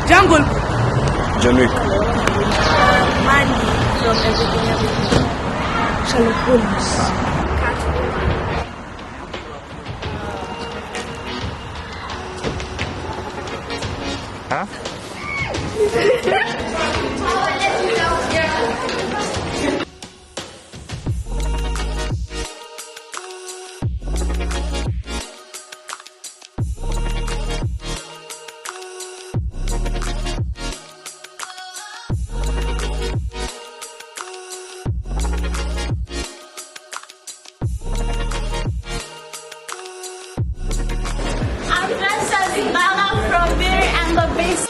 Jungle. John Wick. Mandy from Everything. Sherlock Holmes. Huh? I'm dressed as Nana from Beauty and the Beast.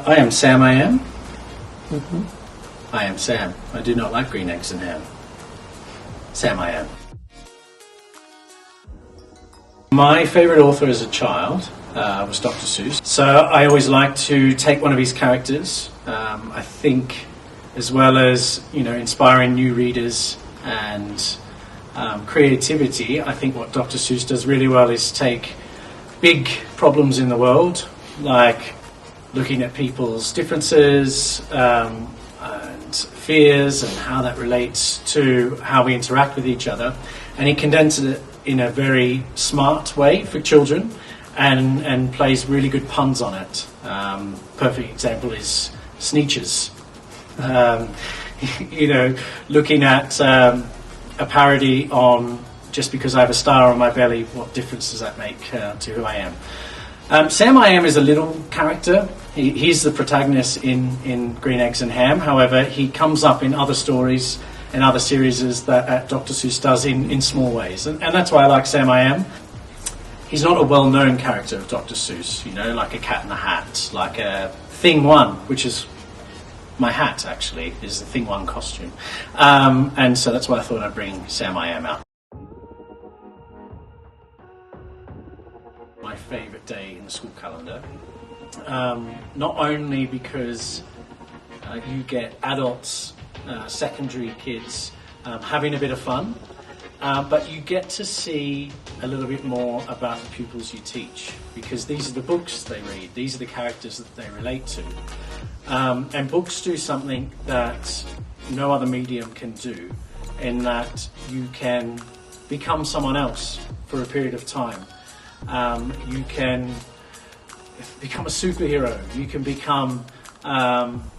I am Sam, I am. I am Sam. I do not like green eggs and ham. Sam, I am. My favourite author as a child was Dr. Seuss. So I always like to take one of his characters. I think, as well as inspiring new readers and creativity, I think what Dr. Seuss does really well is take big problems in the world, like looking at people's differences and fears and how that relates to how we interact with each other, and he condenses it in a very smart way for children and plays really good puns on it. Perfect example is Sneetches. Looking at a parody on just because I have a star on my belly, what difference does that make to who I am? Sam I Am is a little character. He's the protagonist in Green Eggs and Ham. However, he comes up in other stories and other series that Dr. Seuss does in small ways. And that's why I like Sam I Am. He's not a well-known character of Dr. Seuss, like a Cat in the Hat, like a Thing One, which is my hat, actually, is the Thing One costume. And so that's why I thought I'd bring Sam I Am out. My favourite day in the school calendar, not only because you get adults, secondary kids having a bit of fun, but you get to see a little bit more about the pupils you teach, because these are the books they read, these are the characters that they relate to, and books do something that no other medium can do, in that you can become someone else for a period of time. You can become a superhero, you can become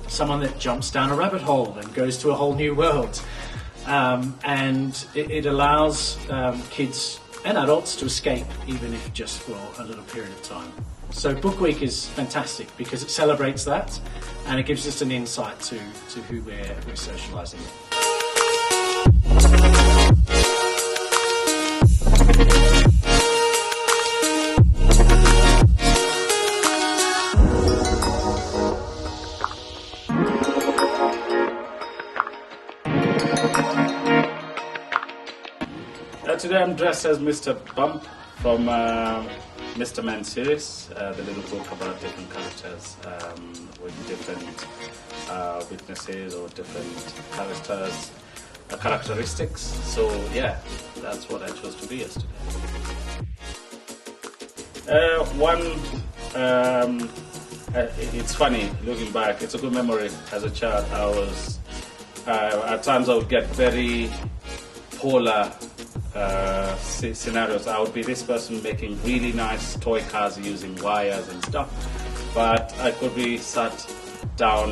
someone that jumps down a rabbit hole and goes to a whole new world, and it allows kids and adults to escape, even if just for a little period of time. So Book Week is fantastic because it celebrates that and it gives us an insight to who we're socialising with. Today I'm dressed as Mr. Bump from Mr. Man series, the little book about different characters with different weaknesses or different characteristics. So yeah, that's what I chose to be yesterday. It's funny looking back. It's a good memory. As a child, I was at times I would get very polar scenarios. I would be this person making really nice toy cars using wires and stuff, but I could be sat down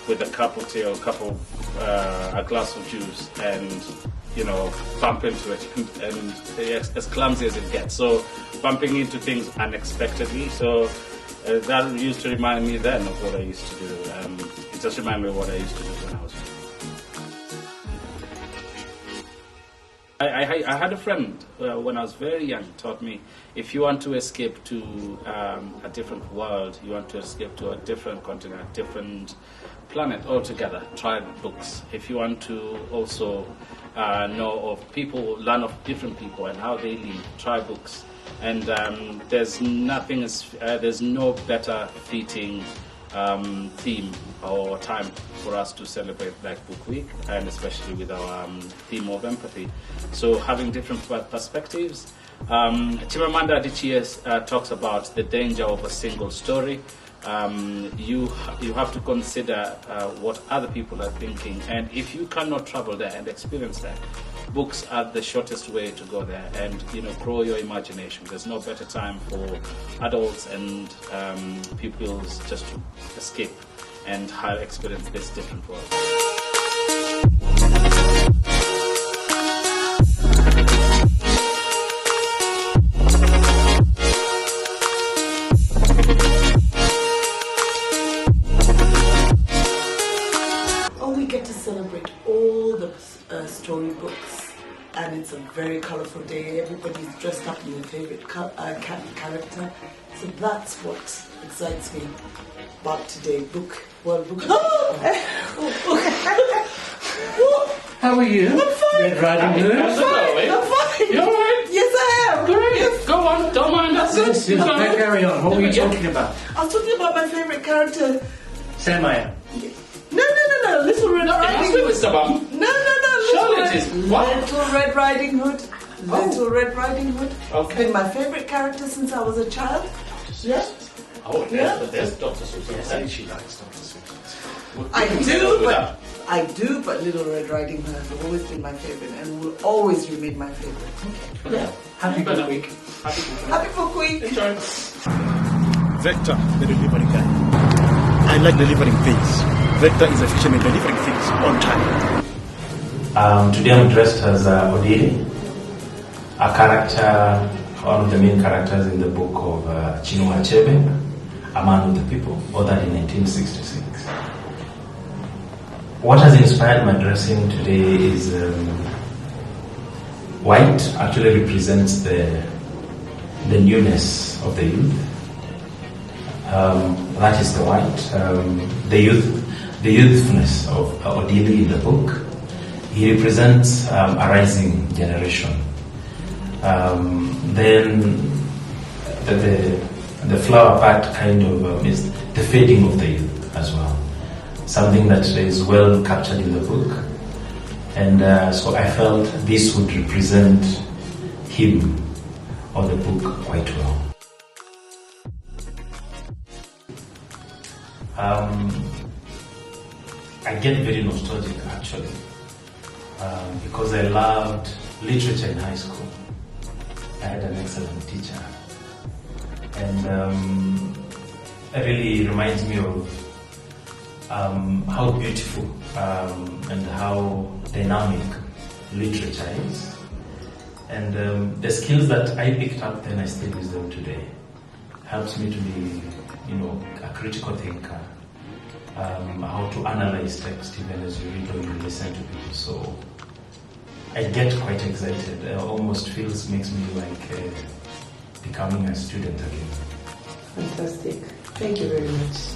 with a cup of tea or a glass of juice and bump into it and as clumsy as it gets, so bumping into things unexpectedly. So that used to remind me then of what I used to do. It just reminded me of what I used to do when I was young. I had a friend when I was very young taught me, if you want to escape to a different world, you want to escape to a different continent, a different planet altogether, try books. If you want to also know of people, learn of different people and how they live, try books. And there's no better fitting theme or time for us to celebrate Black Book Week, and especially with our theme of empathy. So having different perspectives. Chimamanda Adichie talks about the danger of a single story. You have to consider what other people are thinking, and if you cannot travel there and experience that, books are the shortest way to go there and grow your imagination. There's no better time for adults and pupils just to escape and experience this different world. We get to celebrate all the storybooks, and it's a very colorful day. Everybody's dressed up in their favorite character, so that's what excites me about today. Book. How are you? I'm fine. Red Riding Hood? I'm fine. You alright? Yes, I am. Great. Yes. Go on, don't mind us. Yes, carry on. What were you talking about? I was talking about my favorite character. Sam, I am. No, Little Red Riding Hood. No, Little Red Riding Hood. Little Red Riding Hood. Okay. Been my favorite character since I was a child. Yeah. Oh, Yeah. there's Dr. Seuss. Yes, she likes Dr. Seuss. I do, but Little Red Riding Hood has always been my favorite and will always remain my favorite. Yeah. Happy Book Week. Happy Book Week. Enjoy. Vector, the delivery guy. I like delivering things. Vector is efficient in delivering things on time. Today I'm dressed as Odile, a character, one of the main characters in the book of Chinua Achebe, A Man with the People, authored in 1966. What has inspired my dressing today is white actually represents the newness of the youth. That is the white. The youthfulness of Odile in the book. He represents a rising generation. Then the flower part kind of is the fading of the youth as well. Something that is well captured in the book. And so I felt this would represent him or the book quite well. I get very nostalgic actually because I loved literature in high school. I had an excellent teacher, and it really reminds me of how beautiful and how dynamic literature is, and the skills that I picked up then I still use them today. Helps me to be, a critical thinker. How to analyze text even as you read or you listen to people. So I get quite excited. It almost makes me like becoming a student again. Fantastic. Thank you very much.